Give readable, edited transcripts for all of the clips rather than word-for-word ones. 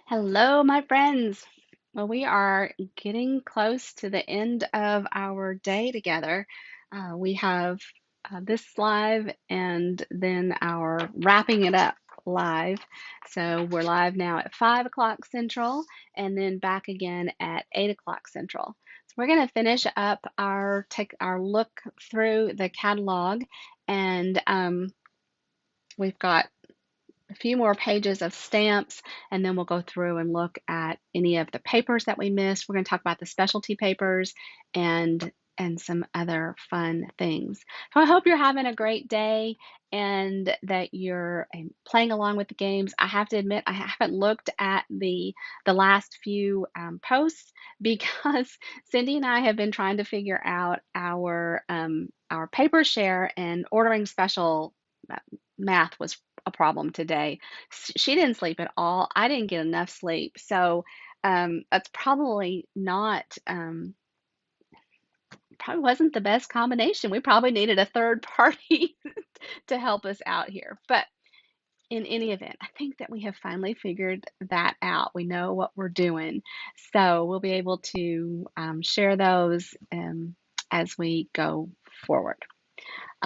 Hello, my friends. Well, we are getting close to the end of our day together. We have this live and then our wrapping it up live. So we're live now at 5 o'clock Central and then back again at 8 o'clock Central. So we're going to finish up take our look through the catalog and we've got a few more pages of stamps, and then we'll go through and look at any of the papers that we missed. We're going to talk about the specialty papers and some other fun things. So I hope you're having a great day and that you're playing along with the games. I have to admit I haven't looked at the last few posts because Cindy and I have been trying to figure out our paper share, and ordering special math was a problem today. She didn't sleep at all. I didn't get enough sleep. So that's probably not, probably wasn't the best combination. We probably needed a third party to help us out here. But in any event, I think that we have finally figured that out. We know what we're doing. So we'll be able to share those as we go forward.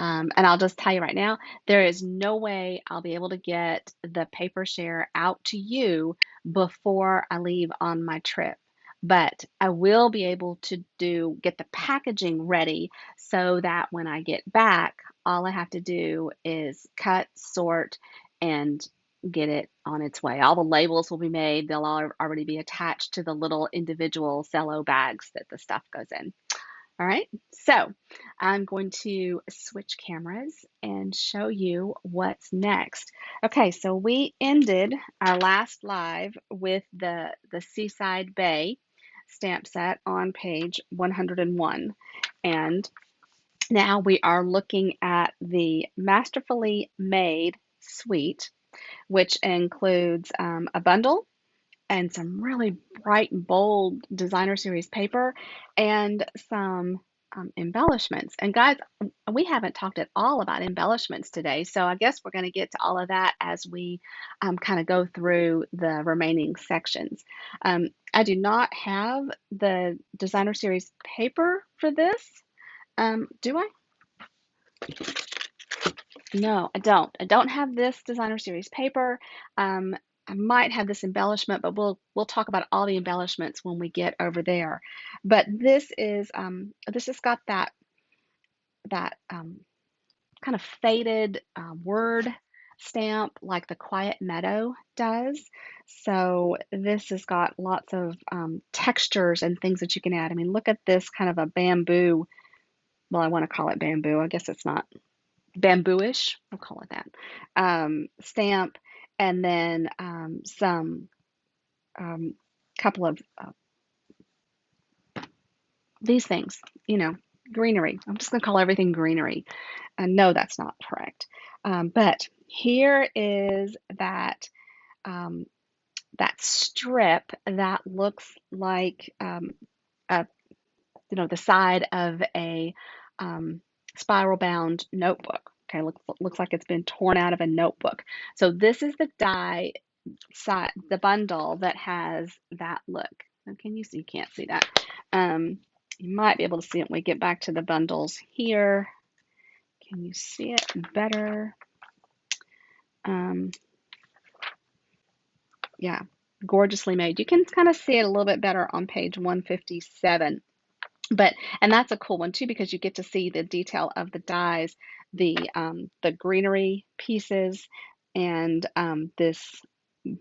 And I'll just tell you right now, there is no way I'll be able to get the paper share out to you before I leave on my trip. But I will be able to get the packaging ready so that when I get back, all I have to do is cut, sort, and get it on its way. All the labels will be made. They'll already be attached to the little individual cello bags that the stuff goes in. All right, so I'm going to switch cameras and show you what's next. Okay, so we ended our last live with the Seaside Bay stamp set on page 101. And now we are looking at the Masterfully Made Suite, which includes a bundle and some really bright and bold designer series paper and some embellishments. And guys, we haven't talked at all about embellishments today, so I guess we're going to get to all of that as we kind of go through the remaining sections. I do not have the designer series paper for this. Do I? No, I don't. I don't have this designer series paper. Um, I might have this embellishment, but we'll talk about all the embellishments when we get over there. But this has got that kind of faded word stamp like the Quiet Meadow does. So this has got lots of textures and things that you can add. I mean, look at this kind of a bamboo. Well, I want to call it bamboo. I guess it's not bambooish, we'll call it that, stamp, and then some couple of these things, greenery. I'm just going to call everything greenery. No, that's not correct. But here is um, that strip that looks like a, the side of a spiral bound notebook. Okay, looks like it's been torn out of a notebook. So this is the die side, the bundle that has that look. Now, can you see? You can't see that. You might be able to see it when we get back to the bundles here. Can you see it better? Um, yeah, gorgeously made. You can kind of see it a little bit better on page 157. And that's a cool one too because you get to see the detail of the dies, the greenery pieces, and this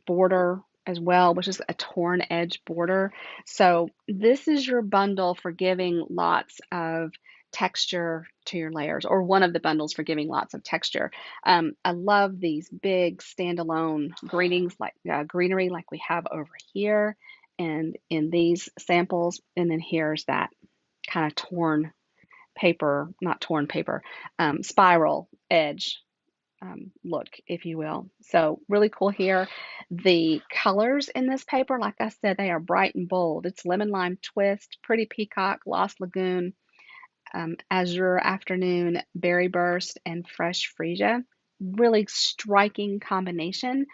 border as well, which is a torn edge border. So this is your bundle for giving lots of texture to your layers, or one of the bundles for giving lots of texture. I love these big standalone greenery like we have over here and in these samples. And then here's that kind of torn paper, not torn paper, spiral edge look, if you will. So really cool here. The colors in this paper, like I said, they are bright and bold. It's lemon lime twist, pretty peacock, lost lagoon, azure afternoon, berry burst, and fresh freesia. Really striking combination.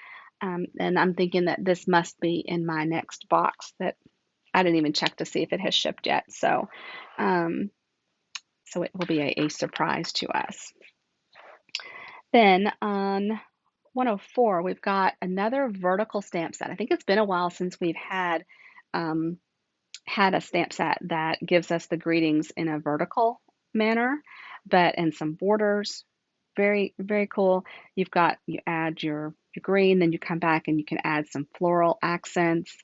And I'm thinking that this must be in my next box that I didn't even check to see if it has shipped yet. Um, so it will be a surprise to us. Then on 104, we've got another vertical stamp set. I think it's been a while since we've um, had a stamp set that gives us the greetings in a vertical manner, but and some borders. Very, very cool. You add your green, then you come back and you can add some floral accents.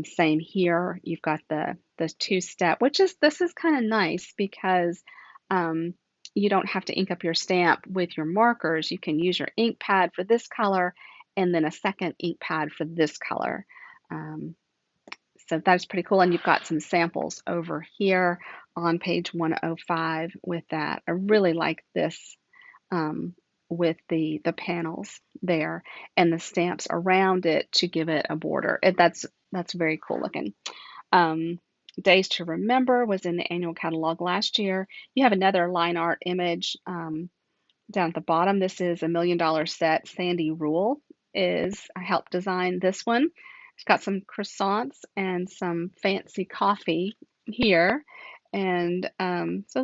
Same here. You've got the two-step, this is kind of nice because um, you don't have to ink up your stamp with your markers. You can use your ink pad for this color and then a second ink pad for this color. Um, so that's pretty cool. And you've got some samples over here on page 105 with that. I really like this with the panels there and the stamps around it to give it a border. That's very cool looking. Um, Days to Remember was in the annual catalog last year. You have another line art image down at the bottom. This is $1 million set. Sandy Rule I helped design this one. It's got some croissants and some fancy coffee here, and so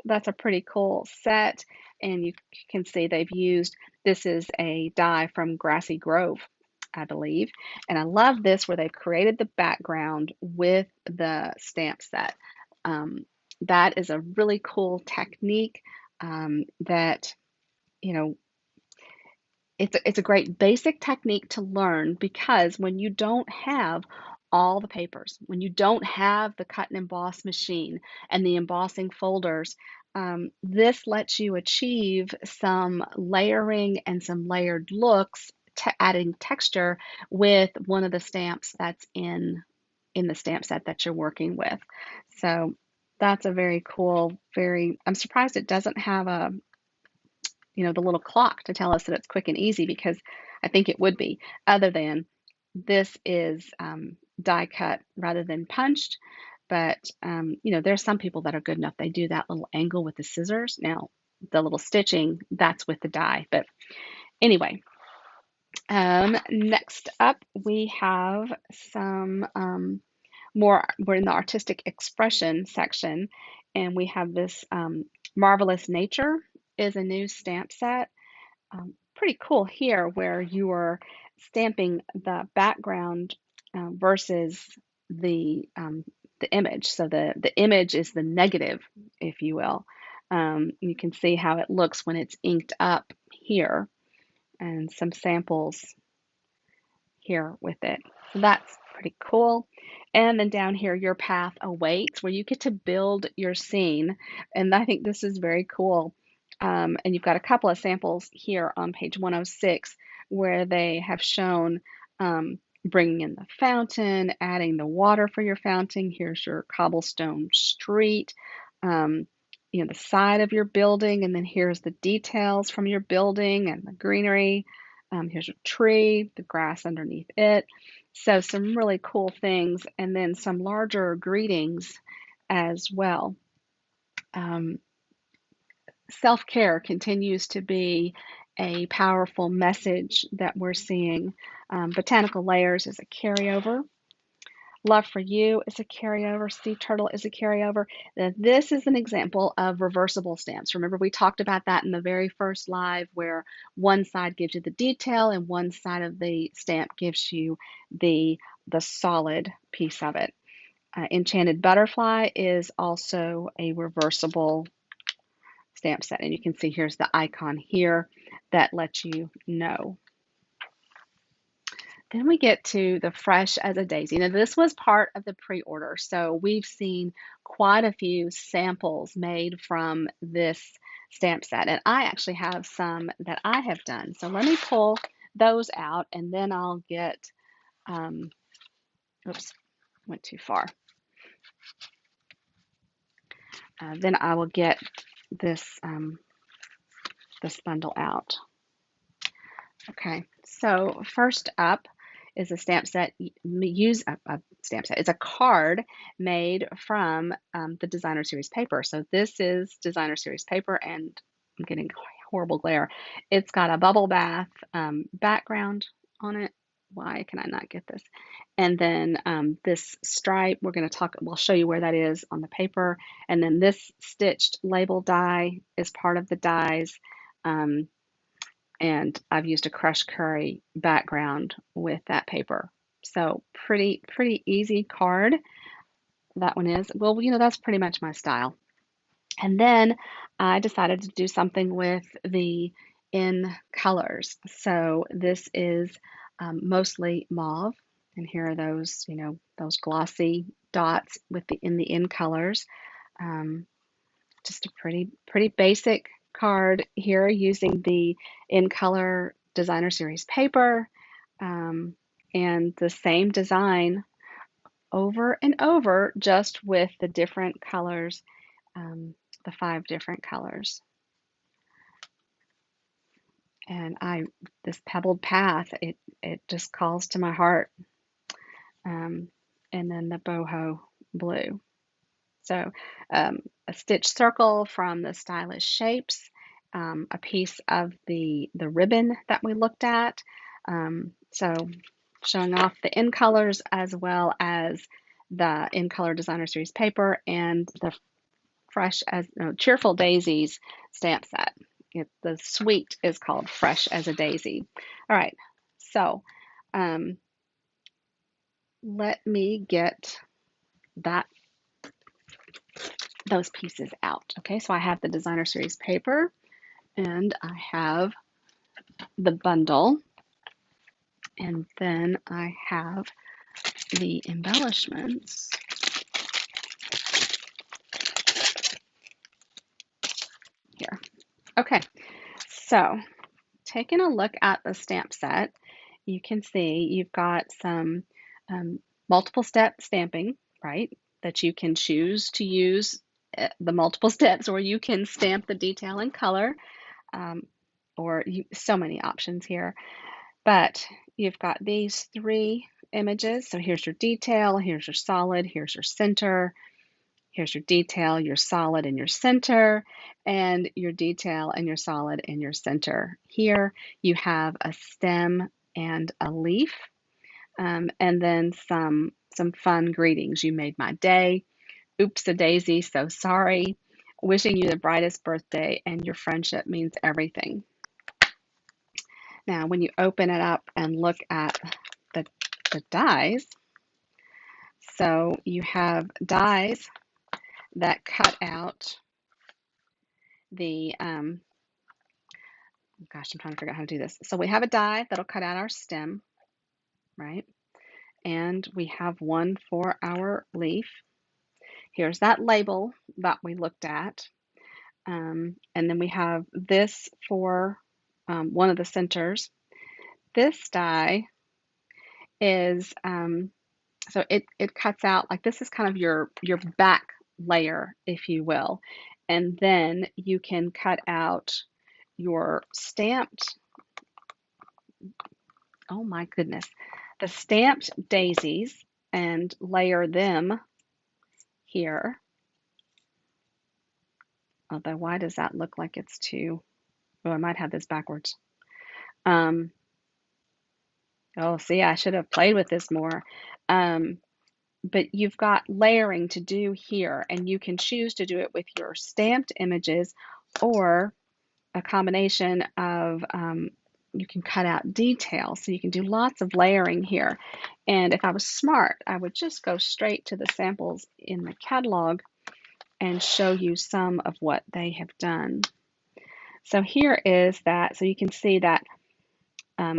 that's a pretty cool set. And you can see they've used this is a die from Grassy Grove, I believe. And I love this where they've created the background with the stamp set. That is a really cool technique that you know, it's a great basic technique to learn because when you don't have all the papers, when you don't have the cut and emboss machine and the embossing folders, this lets you achieve some layering and some layered looks, adding texture with one of the stamps that's in the stamp set that you're working with. So that's a very cool, I'm surprised it doesn't have the little clock to tell us that it's quick and easy because I think it would be, other than this is die cut rather than punched. But, there's some people that are good enough. They do that little angle with the scissors. Now, the little stitching, that's with the die. But anyway, next up, we have some we're in the artistic expression section, and we have this Marvelous Nature is a new stamp set. Pretty cool here where you are stamping the background versus the image. So the image is the negative, if you will. You can see how it looks when it's inked up here, and some samples here with it. So that's pretty cool. And then down here, Your Path Awaits, where you get to build your scene. And I think this is very cool. And you've got a couple of samples here on page 106 where they have shown bringing in the fountain, adding the water for your fountain. Here's your cobblestone street, um, the side of your building, and then here's the details from your building and the greenery. Here's a tree, the grass underneath it. So some really cool things, and then some larger greetings as well. Self-care continues to be a powerful message that we're seeing. Botanical Layers is a carryover. Love for You is a carryover. Sea Turtle is a carryover. This is an example of reversible stamps. Remember, we talked about that in the very first live where one side gives you the detail and one side of the stamp gives you the solid piece of it. Enchanted Butterfly is also a reversible stamp set. And you can see here's the icon here that lets you know. Then we get to the Fresh as a Daisy. Now, this was part of the pre-order, so we've seen quite a few samples made from this stamp set, and I actually have some that I have done. So let me pull those out, and then I'll get, oops, went too far. Then I will get this, this bundle out. Okay, so first up is a stamp set. Use a stamp set. It's a card made from the designer series paper. So this is designer series paper, and I'm getting horrible glare. It's got a bubble bath background on it, Why can I not get this? And then this stripe, we'll show you where that is on the paper. And then this stitched label die is part of the dies. Um, and I've used a crushed curry background with that paper. So pretty easy card. That one is. Well, that's pretty much my style. And then I decided to do something with the in colors. So this is mostly mauve, and here are those, those glossy dots with the in colors. Um, just a pretty basic card here using the in color designer series paper, um, and the same design over and over, just with the different colors, the 5 different colors. And this pebbled path, it just calls to my heart. And then the boho blue. So a stitched circle from the Stylish Shapes, a piece of the ribbon that we looked at. So showing off the in colors as well as the in color designer series paper and the Cheerful Daisies stamp set. The suite is called Fresh as a Daisy. All right, so let me get those pieces out. Okay, so I have the designer series paper and I have the bundle, and then I have the embellishments. Here. Okay, so taking a look at the stamp set, you can see you've got some multiple step stamping, right? That you can choose to use the multiple steps, or you can stamp the detail in color, so many options here. But you've got these 3 images. So here's your detail, here's your solid, here's your center. Here's your detail, your solid, and your center, and your detail and your solid and your center. Here you have a stem and a leaf, and then some fun greetings. You made my day. Oops a daisy, so sorry. Wishing you the brightest birthday, and your friendship means everything. Now, when you open it up and look at the dies, so you have dies that cut out the, gosh, I'm trying to figure out how to do this. So we have a die that'll cut out our stem, right? And we have one for our leaf. Here's that label that we looked at. And then we have this for one of the centers. This die is, so it cuts out, like this is kind of your back layer, if you will. And then you can cut out your stamped, oh my goodness, the stamped daisies and layer them here. Although, why does that look like it's too, oh, I might have this backwards. Oh, see, I should have played with this more. But you've got layering to do here, and you can choose to do it with your stamped images or a combination of, you can cut out details, so you can do lots of layering here. And if I was smart, I would just go straight to the samples in the catalog and show you some of what they have done. So here is that, so you can see that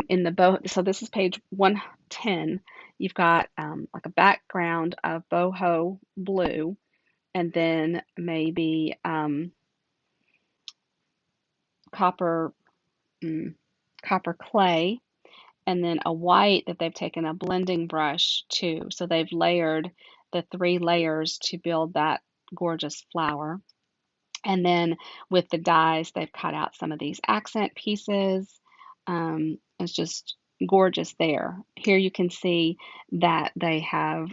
in the bow, so this is page 110, you've got like a background of boho blue, and then maybe copper clay, and then a white that they've taken a blending brush to. So they've layered the 3 layers to build that gorgeous flower. And then with the dies, they've cut out some of these accent pieces. It's just gorgeous there. Here you can see that they have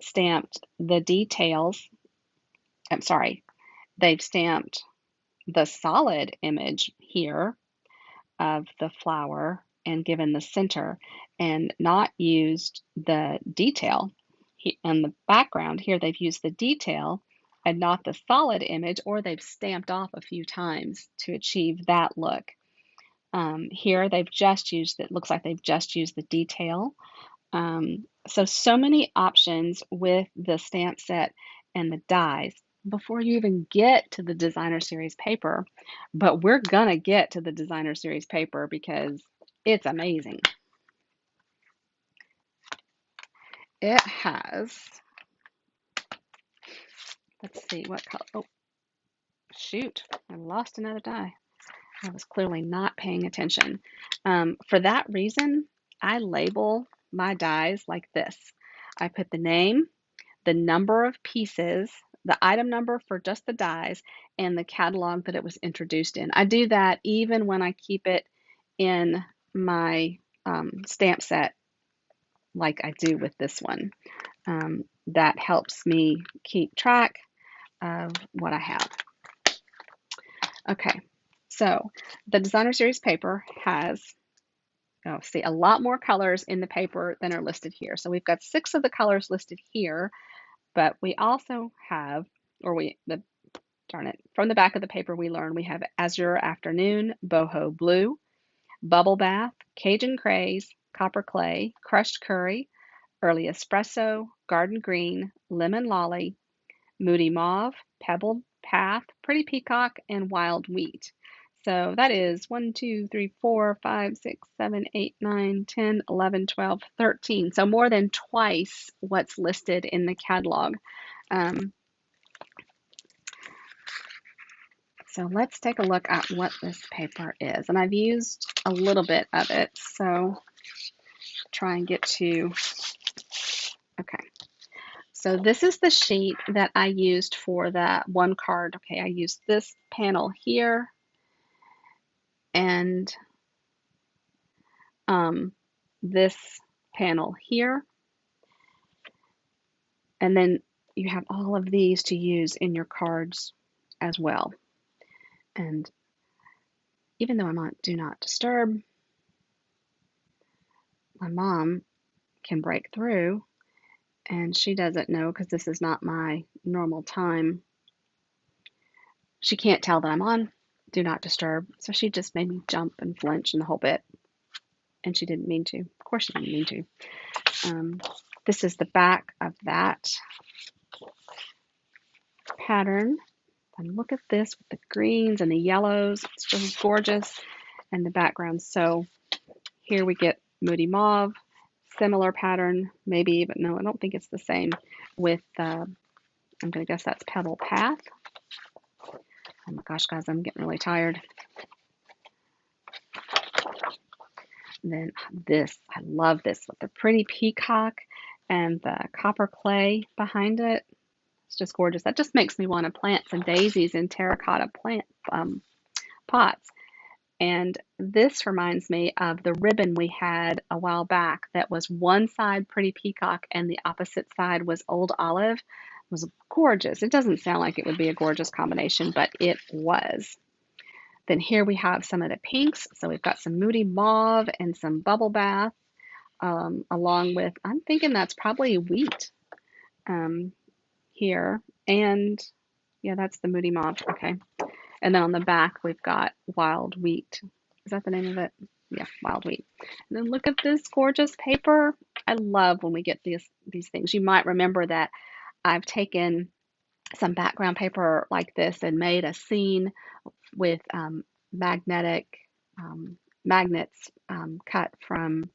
stamped the details. I'm sorry, they've stamped the solid image here of the flower and given the center. and not used the detail. In the background here, they've used the detail and not the solid image, or they've stamped off a few times to achieve that look. Here they've just used, it looks like they've just used the detail. So many options with the stamp set and the dies before you even get to the designer series paper. But we're gonna get to the designer series paper because it's amazing. It has, let's see what color. Oh, shoot, I lost another die. I was clearly not paying attention. For that reason, I label my dies like this. I put the name, the number of pieces, the item number for just the dies, and the catalog that it was introduced in. I do that even when I keep it in my stamp set like I do with this one. That helps me keep track of what I have. Okay, so the designer series paper has, oh, see, a lot more colors in the paper than are listed here. So we've got 6 of the colors listed here, but we also have, darn it, from the back of the paper we learn we have Azure Afternoon, Boho Blue, Bubble Bath, Cajun Craze, Copper Clay, Crushed Curry, Early Espresso, Garden Green, Lemon Lolly, Moody Mauve, Pebbled Path, Pretty Peacock, and Wild Wheat. So that is 1, 2, 3, 4, 5, 6, 7, 8, 9, 10, 11, 12, 13. So more than twice what's listed in the catalog. So let's take a look at what this paper is. And I've used a little bit of it, so try and get to, okay. So this is the sheet that I used for that one card. Okay, I used this panel here and this panel here. And then you have all of these to use in your cards as well. And even though I'm on Do Not Disturb, my mom can break through, and she doesn't know because this is not my normal time. She can't tell that I'm on Do Not Disturb, so she just made me jump and flinch and the whole bit. And she didn't mean to. Of course she didn't mean to. This is the back of that pattern. And look at this with the greens and the yellows. It's just gorgeous. And the background. So here we get Moody Mauve, similar pattern, maybe, but no, I don't think it's the same with, I'm going to guess that's Pebble Path. Oh my gosh, guys, I'm getting really tired. And then this, I love this with the pretty peacock and the copper clay behind it. It's just gorgeous. That just makes me want to plant some daisies in terracotta plant pots. And this reminds me of the ribbon we had a while back that was one side pretty peacock and the opposite side was old olive. It was gorgeous. It doesn't sound like it would be a gorgeous combination, but it was. Then here we have some of the pinks. So we've got some Moody Mauve and some Bubble Bath, along with, I'm thinking that's probably wheat here. And yeah, that's the Moody Mauve. Okay. And then on the back, we've got Wild Wheat. Is that the name of it? Yeah, Wild Wheat. And then look at this gorgeous paper. I love when we get these things. You might remember that I've taken some background paper like this and made a scene with magnetic magnets cut from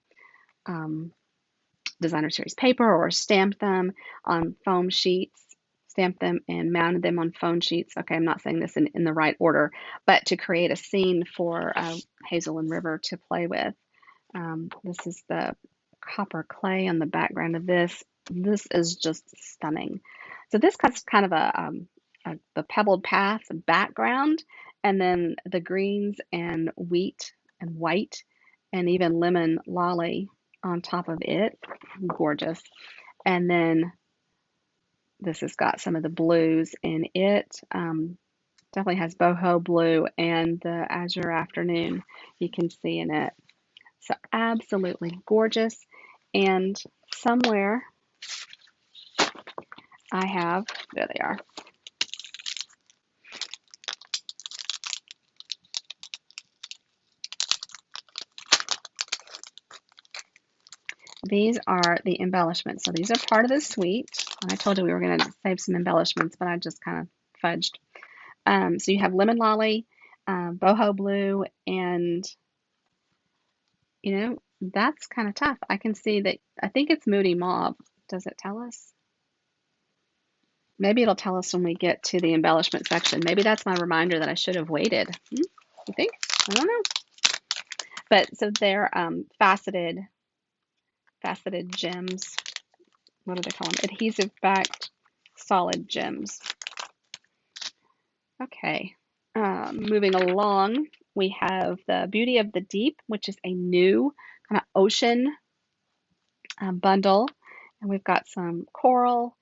designer series paper, or stamped them on foam sheets, stamped them and mounted them on foam sheets. Okay, I'm not saying this in the right order, but to create a scene for Hazel and River to play with. This is the copper clay on the background of this. This is just stunning. So this has kind of the pebbled path background, and then the greens and wheat and white and even lemon lolly on top of it. Gorgeous. And then this has got some of the blues in it. Definitely has boho blue and the azure afternoon you can see in it. So absolutely gorgeous. And somewhere I have, there they are. These are the embellishments. So these are part of the suite. I told you we were going to save some embellishments, but I just kind of fudged. So you have lemon lolly, boho blue, and that's kind of tough. I can see that. I think it's moody mauve. Does it tell us? Maybe it'll tell us when we get to the embellishment section. Maybe that's my reminder that I should have waited. You think? I don't know. But so they're faceted gems. What do they call them? Adhesive backed solid gems. Okay. Moving along, we have the Beauty of the Deep, which is a new kind of ocean bundle. And we've got some coral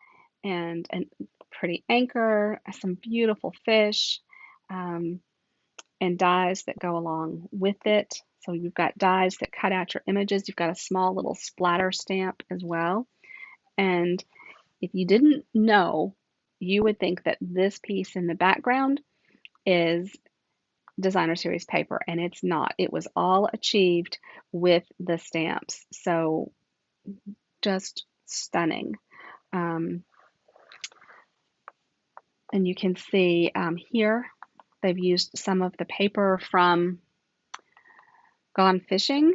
and a pretty anchor, some beautiful fish, and dies that go along with it. So you've got dies that cut out your images. You've got a small little splatter stamp as well. And if you didn't know, you would think that this piece in the background is designer series paper, and it's not. It was all achieved with the stamps. So just stunning. And you can see here they've used some of the paper from Gone Fishing,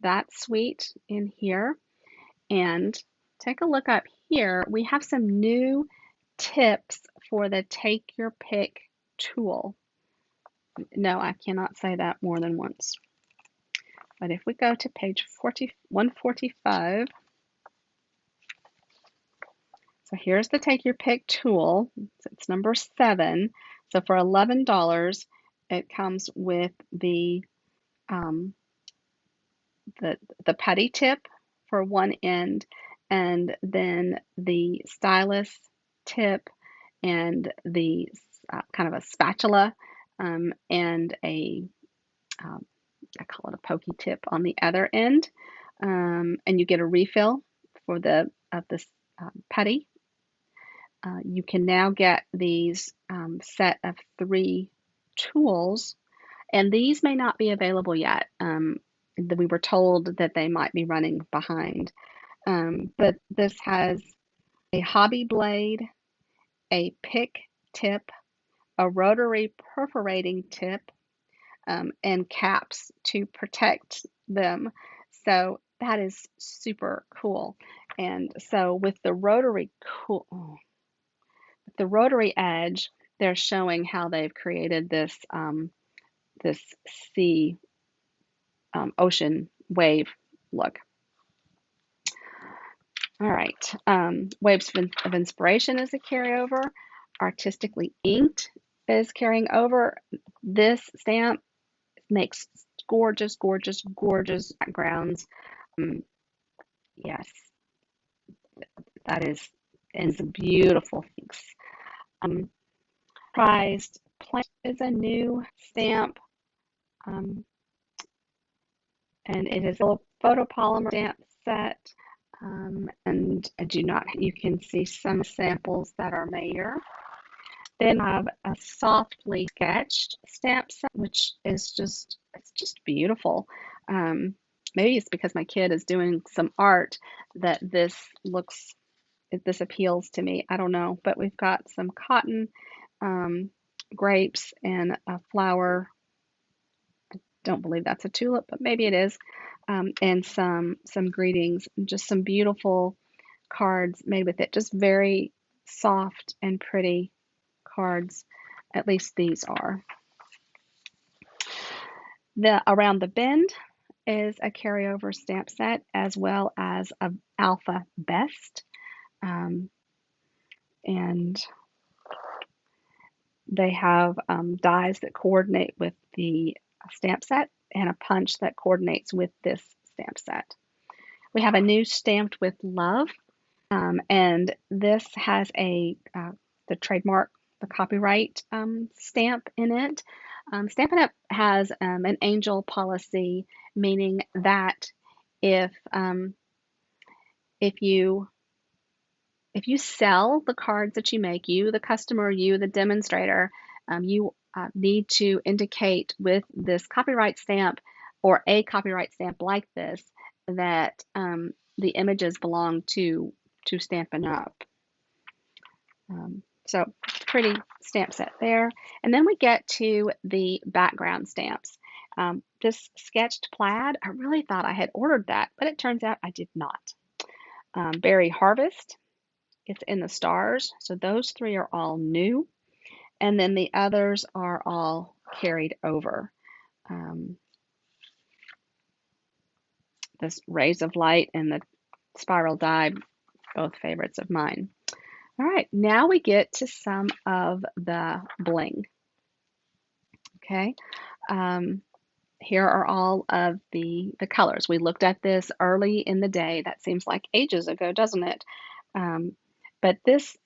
that suite in here. And take a look up here. We have some new tips for the Take Your Pick tool. No, I cannot say that more than once. But if we go to page 145, so here's the Take Your Pick tool. It's number 7. So for $11, it comes with the putty tip for one end, and then the stylus tip, and the kind of a spatula, and I call it a pokey tip on the other end, and you get a refill for the putty. You can now get these set of 3 tools, and these may not be available yet. We were told that they might be running behind. But this has a hobby blade, a pick tip, a rotary perforating tip, and caps to protect them. So that is super cool. And so with the rotary edge, they're showing how they've created this sea ocean wave look. All right. Waves of Inspiration is a carryover. Artistically Inked is carrying over. This stamp makes gorgeous, gorgeous, gorgeous backgrounds. Yes, that is, and some beautiful things. Prized Plant is a new stamp, and it is a photopolymer stamp set. And you can see some samples that are made here. Then I have a softly sketched stamp set, which is just beautiful. Maybe it's because my kid is doing some art that this appeals to me. I don't know, but we've got some cotton, grapes, and a flower. I don't believe that's a tulip, but maybe it is. And some greetings, just some beautiful cards made with it. Just very soft and pretty cards. At least these are. The Around the Bend is a carryover stamp set, as well as a Alpha Best. And they have dies that coordinate with the stamp set, and a punch that coordinates with this stamp set. We have a new Stamped with Love, and this has the trademark, the copyright stamp in it. Stampin' Up! Has an angel policy, meaning that if if you if you sell the cards that you make, you, the customer, you, the demonstrator, you need to indicate with this copyright stamp or a copyright stamp like this that the images belong to Stampin' Up. So pretty stamp set there. And then we get to the background stamps. This sketched plaid, I really thought I had ordered that, but it turns out I did not. Berry Harvest, it's in the stars. So those three are all new. And then the others are all carried over. This Rays of Light and the Spiral Die, both favorites of mine. All right, now we get to some of the bling. Okay, here are all of the colors. We looked at this early in the day. That seems like ages ago, doesn't it? But this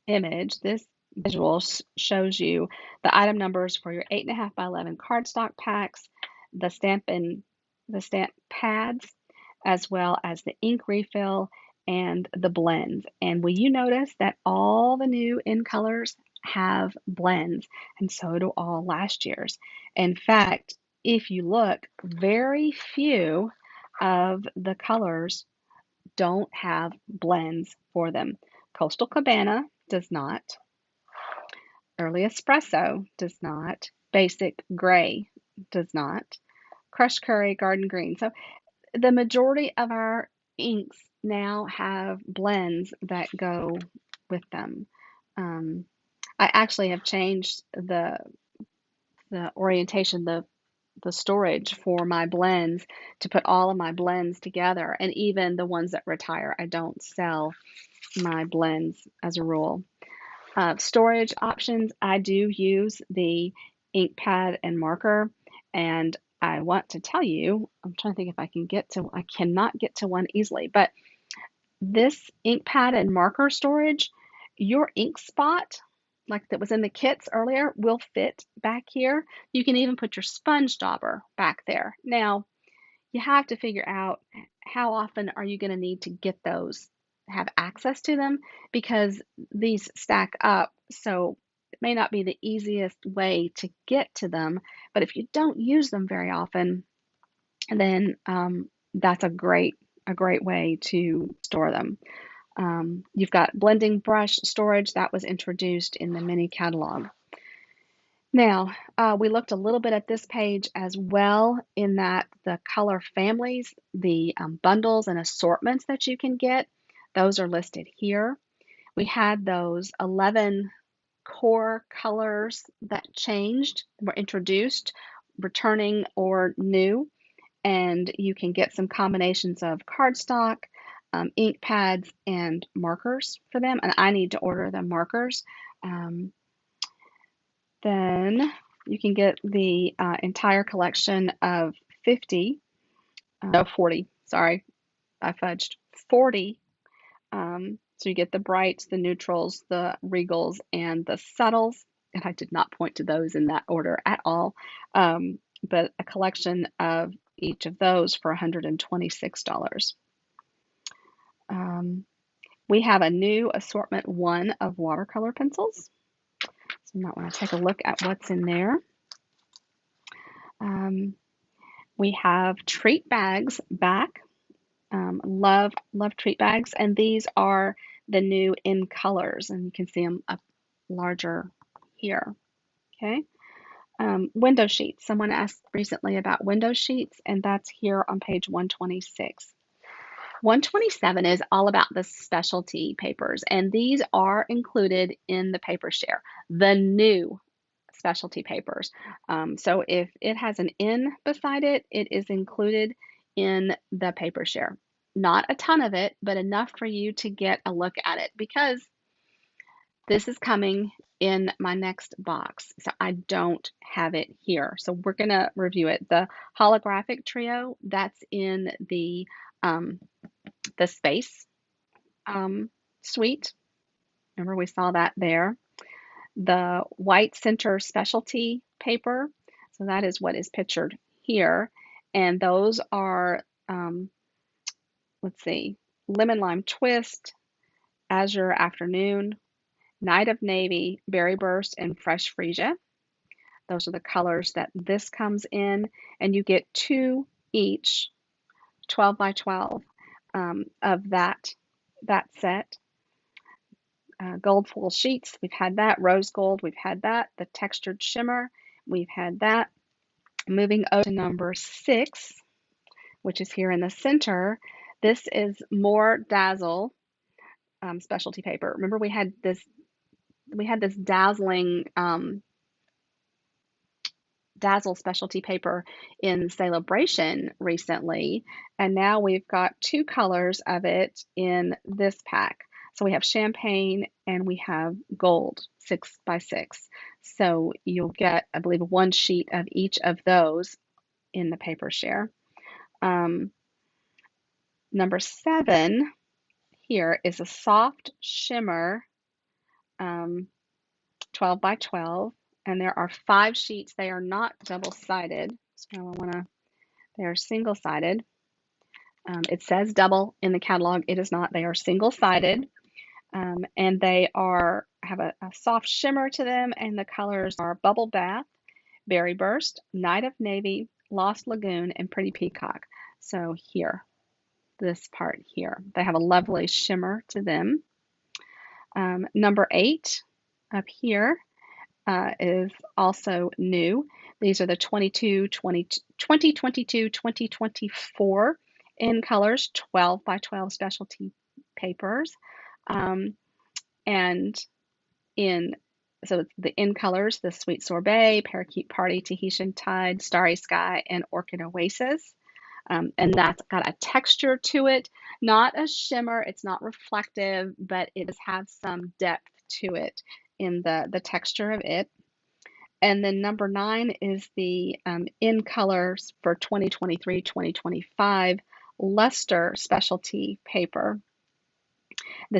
image, this visual shows you the item numbers for your 8.5 by 11 cardstock packs, the stamp pads, as well as the ink refill and the blends. And will you notice that all the new in colors have blends, and so do all last year's. In fact, if you look, very few of the colors don't have blends for them. Coastal Cabana does not. Early Espresso does not. Basic Gray does not. Crushed Curry, Garden Green. So the majority of our inks now have blends that go with them. I actually have changed the orientation, the storage for my blends to put all of my blends together, and even the ones that retire. I don't sell my blends as a rule. Storage options, I do use the ink pad and marker, and I want to tell you, I'm trying to think if I can get to, I cannot get to one easily, but this ink pad and marker storage, your ink spot, like that was in the kits earlier, will fit back here. You can even put your sponge dauber back there. Now, you have to figure out how often are you going to need to get those, have access to them, because these stack up. So it may not be the easiest way to get to them, but if you don't use them very often, then that's a great way to store them. You've got blending brush storage that was introduced in the mini catalog. Now, we looked a little bit at this page as well, in that the color families, the bundles and assortments that you can get, those are listed here. We had those 11 core colors that changed, were introduced, returning or new, and you can get some combinations of cardstock, ink pads, and markers for them, and I need to order the markers. Then you can get the entire collection of 40, sorry, I fudged, 40. So you get the brights, the neutrals, the regals, and the subtles. And I did not point to those in that order at all. But a collection of each of those for $126. We have a new assortment 1 of watercolor pencils. So you might want to take a look at what's in there. We have treat bags back. Love treat bags, and these are the new in colors, and you can see them up larger here. Okay. Window sheets. Someone asked recently about window sheets, and that's here on page 126. 127 is all about the specialty papers, and these are included in the paper share, the new specialty papers. So if it has an N beside it, it is included in the paper share. Not a ton of it, but enough for you to get a look at it, because this is coming in my next box. So I don't have it here. So we're going to review it. The holographic trio, that's in the space suite. Remember, we saw that there. the white center specialty paper. So that is what is pictured here. And those are, let's see, Lemon Lime Twist, Azure Afternoon, Night of Navy, Berry Burst, and Fresh Freesia. Those are the colors that this comes in, and you get two each, 12 by 12 of that set. Gold foil sheets, we've had that. Rose gold, we've had that. The textured shimmer, we've had that. Moving over to number 6, which is here in the center. This is more Dazzle specialty paper. Remember we had this dazzling Dazzle specialty paper in Celebration recently, and now we've got two colors of it in this pack. So we have champagne and we have gold, 6 by 6. So you'll get, I believe, one sheet of each of those in the paper share. Number 7 here is a soft shimmer, 12 by 12, and there are 5 sheets. They are not double-sided, so they are single-sided. It says double in the catalog. It is not. They are single-sided, and they have a soft shimmer to them, and the colors are Bubble Bath, Berry Burst, Night of Navy, Lost Lagoon, and Pretty Peacock. So here, this part here, they have a lovely shimmer to them. Number 8 up here is also new. These are the 2022-2024 in colors, 12 by 12 specialty papers. And so it's the in colors, the Sweet Sorbet, Parakeet Party, Tahitian Tide, Starry Sky, and Orchid Oasis. And that's got a texture to it, not a shimmer. It's not reflective, but it does have some depth to it in the texture of it. And then number 9 is the in colors for 2023-2025 luster specialty paper. I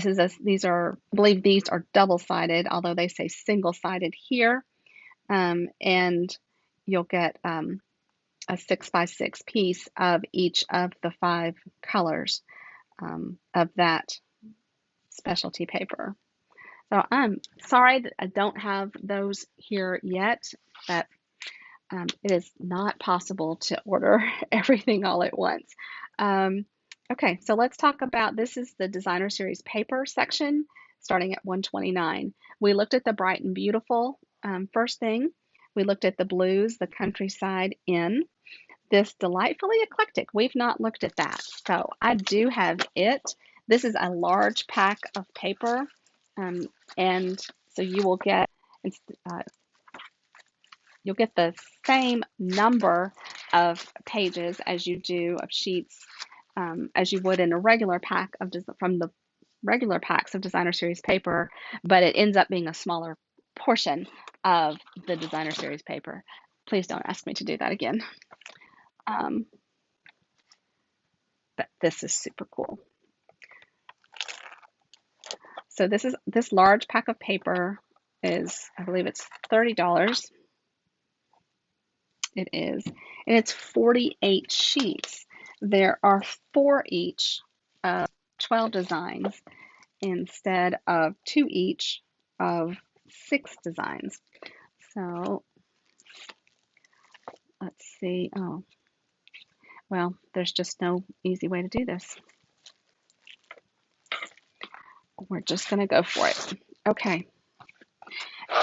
believe these are double-sided, although they say single-sided here. And you'll get a 6 by 6 piece of each of the 5 colors of that specialty paper. So I'm sorry that I don't have those here yet, but it is not possible to order everything all at once. Okay, so let's talk about, this is the designer series paper section starting at 129. We looked at the bright and beautiful first thing. We looked at the blues, the countryside in. This delightfully eclectic, we've not looked at that. So I do have it. This is a large pack of paper. And so you will get you'll get the same number of pages as you do of sheets as you would in a regular pack from the regular packs of designer series paper, but it ends up being a smaller portion of the designer series paper. Please don't ask me to do that again. But this is super cool. So this large pack of paper is, I believe it's $30. It is, and it's 48 sheets. There are 4 each of 12 designs instead of 2 each of 6 designs. So let's see. Oh, well, there's just no easy way to do this. We're just going to go for it. Okay.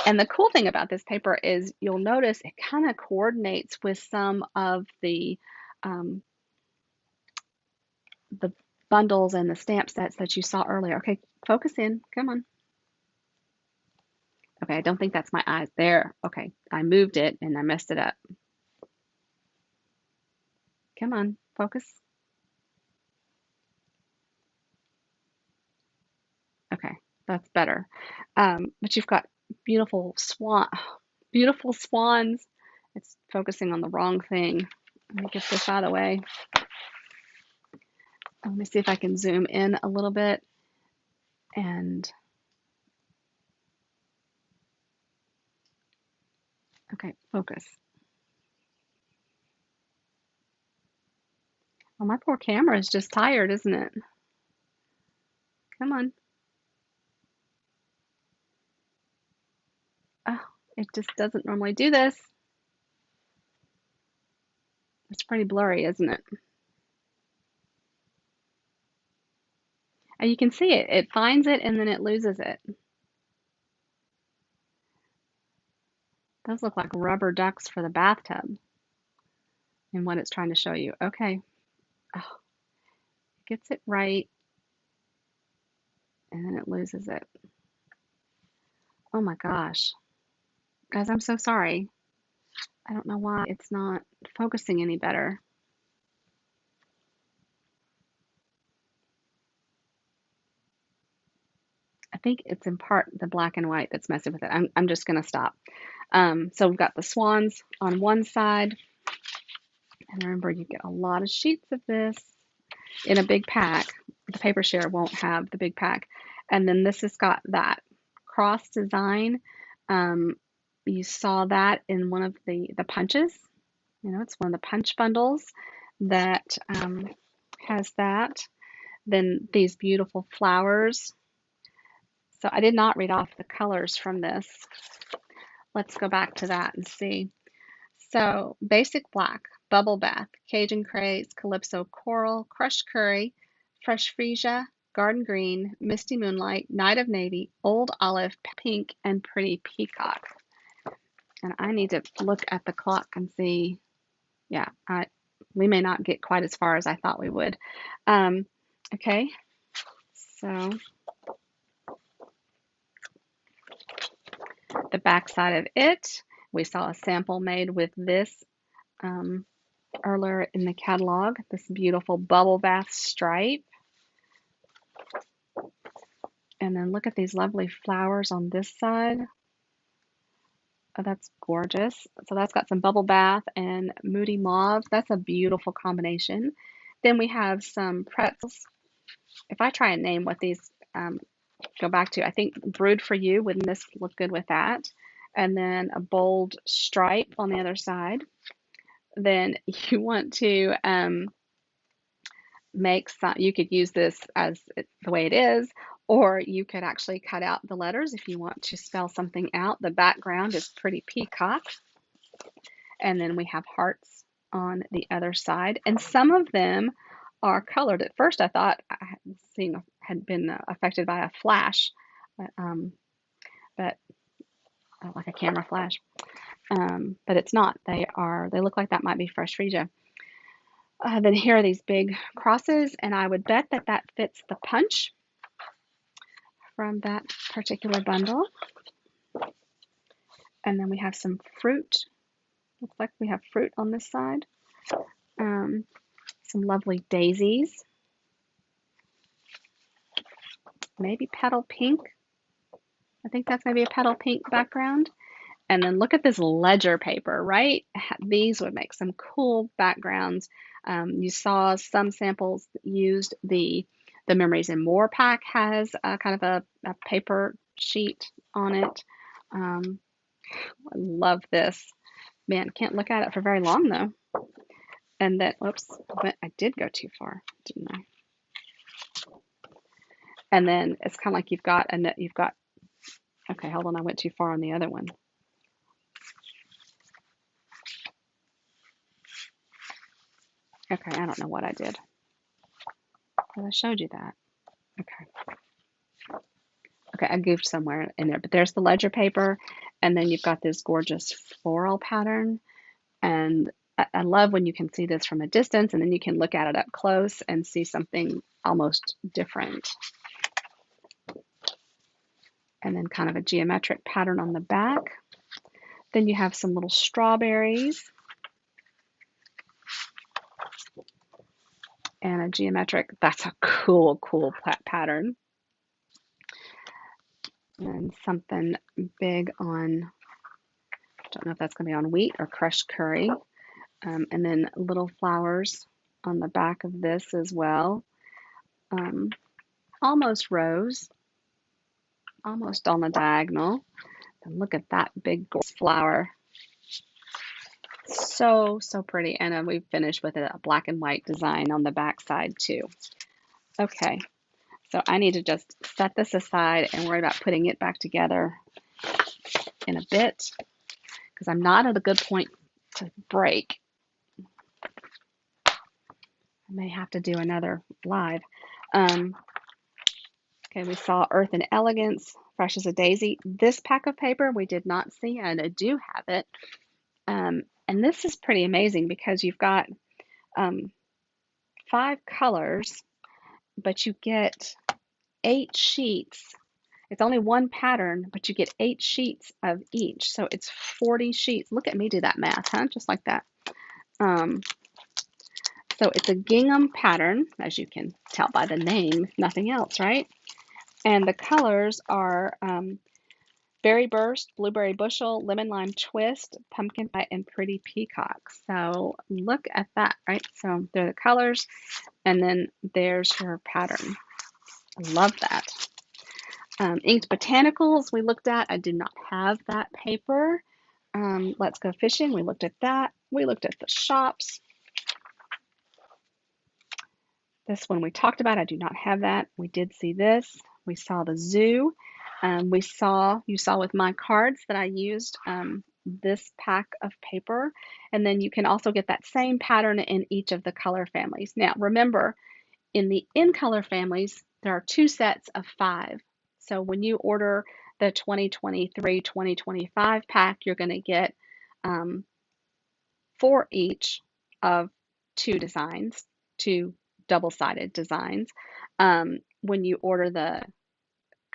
And the cool thing about this paper is you'll notice it kind of coordinates with some of the bundles and the stamp sets that you saw earlier. Okay, focus in. Come on. Okay, I don't think that's my eyes. There. Okay, I moved it and I messed it up. Come on, focus. Okay, that's better. But you've got beautiful swans. It's focusing on the wrong thing. Let me get this out of the way. Let me see if I can zoom in a little bit. And Okay, focus. Well, my poor camera is just tired, isn't it? Come on. Oh, it just doesn't normally do this. It's pretty blurry, isn't it? And you can see it. It finds it and then it loses it. Those look like rubber ducks for the bathtub and what it's trying to show you. Okay. Oh, it gets it right and then it loses it. Oh my gosh. Guys, I'm so sorry. I don't know why it's not focusing any better. I think it's in part the black and white that's messing with it. I'm just going to stop. So we've got the swans on one side. And remember, you get a lot of sheets of this in a big pack. The paper share won't have the big pack. And then this has got that cross design. Um, you saw that in one of the punches. You know, it's one of the punch bundles that has that. Then these beautiful flowers. So I did not read off the colors from this. Let's go back to that and see. So basic black, bubble bath, Cajun craze, calypso coral, crushed curry, fresh freesia, garden green, misty moonlight, night of navy, old olive, pink, and pretty peacock. And I need to look at the clock and see. Yeah, we may not get quite as far as I thought we would. Okay, so the back side of it, we saw a sample made with this earlier in the catalog, this beautiful bubble bath stripe. And then look at these lovely flowers on this side. Oh, that's gorgeous. So that's got some bubble bath and moody mauve. That's a beautiful combination. Then we have some pretzels. If I try and name what these go back to, I think Brewed for You, wouldn't this look good with that? And then a bold stripe on the other side. Then you want to make some, you could use this as the way it is, or you could actually cut out the letters if you want to spell something out. The background is pretty peacock. And then we have hearts on the other side. And some of them are colored. At first I thought I had been affected by a flash, but like a camera flash. But it's not. They look like that might be fresh freesia. Then here are these big crosses, and I would bet that that fits the punch from that particular bundle. And then we have some fruit. Looks like we have fruit on this side. Some lovely daisies. Maybe petal pink. I think that's maybe a petal pink background. And then look at this ledger paper, right? These would make some cool backgrounds. You saw some samples used the Memories and More pack has kind of a paper sheet on it. I love this. Man, can't look at it for very long though. And then, whoops, I did go too far, didn't I? And then it's kind of like okay, hold on, I went too far on the other one. Okay, I don't know what I did. But I showed you that. Okay. Okay, I goofed somewhere in there, but there's the ledger paper, and then you've got this gorgeous floral pattern. And I love when you can see this from a distance, and then you can look at it up close and see something almost different. And then kind of a geometric pattern on the back. Then you have some little strawberries. And a geometric, that's a cool pattern. And something big on, I don't know if that's going to be on wheat or crushed curry. And then little flowers on the back of this as well. Almost rose, almost on the diagonal. And look at that big flower. So, so pretty. And we finished with a black and white design on the back side too. Okay, so I need to just set this aside and worry about putting it back together in a bit because I'm not at a good point to break. I may have to do another live. Um, okay, we saw Earth and Elegance, Fresh as a Daisy. This pack of paper we did not see, and I do have it. And this is pretty amazing because you've got um, 5 colors, but you get 8 sheets. It's only one pattern, but you get 8 sheets of each. So it's 40 sheets. Look at me do that math, huh? Just like that. Um, so it's a gingham pattern, as you can tell by the name, if nothing else, right? And the colors are Berry Burst, Blueberry Bushel, Lemon Lime Twist, Pumpkin Pie, and Pretty Peacock. So look at that, right? So they're the colors, and then there's your pattern. I love that. Inked Botanicals we looked at. I did not have that paper. Let's Go Fishing, we looked at that. We looked at the shops. This one we talked about. I do not have that. We did see this. We saw the zoo. You saw with my cards that I used this pack of paper. And then you can also get that same pattern in each of the color families. Now, remember, in the in color families, there are 2 sets of 5. So when you order the 2023-2025 pack, you're going to get 4 each of 2 designs, 2 double-sided designs. When you order the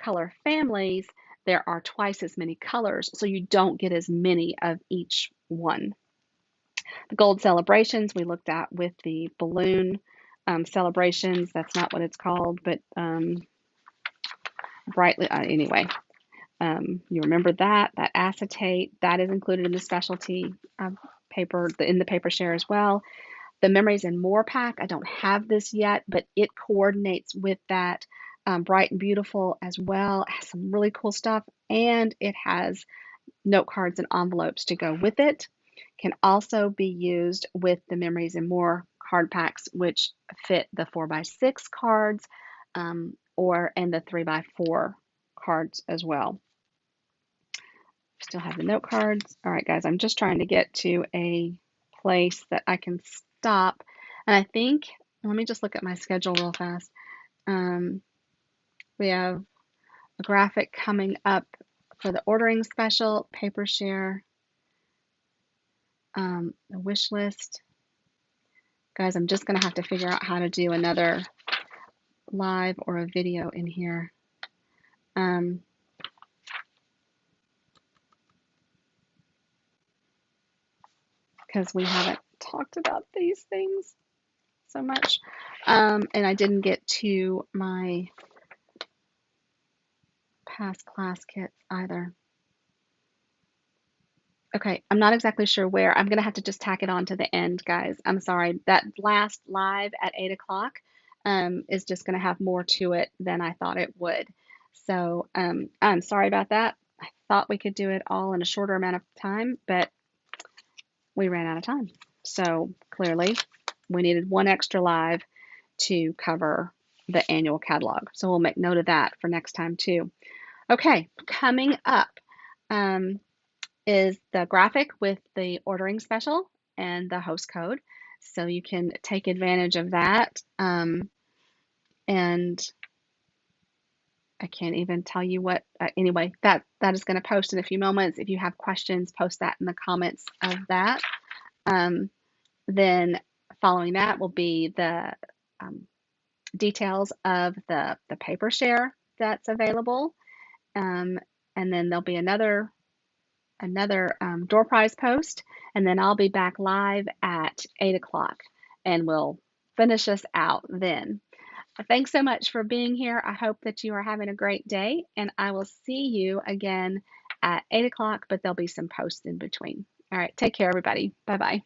color families, there are twice as many colors, so you don't get as many of each one. The gold celebrations we looked at with the balloon celebrations. That's not what it's called, but brightly, anyway. You remember that acetate, that is included in the specialty paper, in the paper share as well. The Memories and More pack, I don't have this yet, but it coordinates with that Bright and Beautiful as well. It has some really cool stuff, and it has note cards and envelopes to go with it. Can also be used with the Memories and More card packs, which fit the 4x6 cards and the 3x4 cards as well. Still have the note cards. All right, guys, I'm just trying to get to a place that I can stop. And I think, let me just look at my schedule real fast. We have a graphic coming up for the ordering special, paper share, the wish list. Guys, I'm just going to have to figure out how to do another live or a video in here. Because we haven't talked about these things so much. And I didn't get to my past class kits either. Okay, I'm not exactly sure where. I'm going to have to just tack it on to the end, guys. I'm sorry. That last live at 8 o'clock is just going to have more to it than I thought it would. So I'm sorry about that. I thought we could do it all in a shorter amount of time, but we ran out of time. So clearly we needed one extra live to cover the annual catalog. So we'll make note of that for next time too. Okay, coming up is the graphic with the ordering special and the host code. So you can take advantage of that. And I can't even tell you what, anyway, that is going to post in a few moments. If you have questions, post that in the comments of that. Then following that will be the details of the paper share that's available. And then there'll be another door prize post, and then I'll be back live at 8 o'clock, and we'll finish us out then. Thanks so much for being here. I hope that you are having a great day, and I will see you again at 8 o'clock, but there'll be some posts in between. All right, take care, everybody. Bye-bye.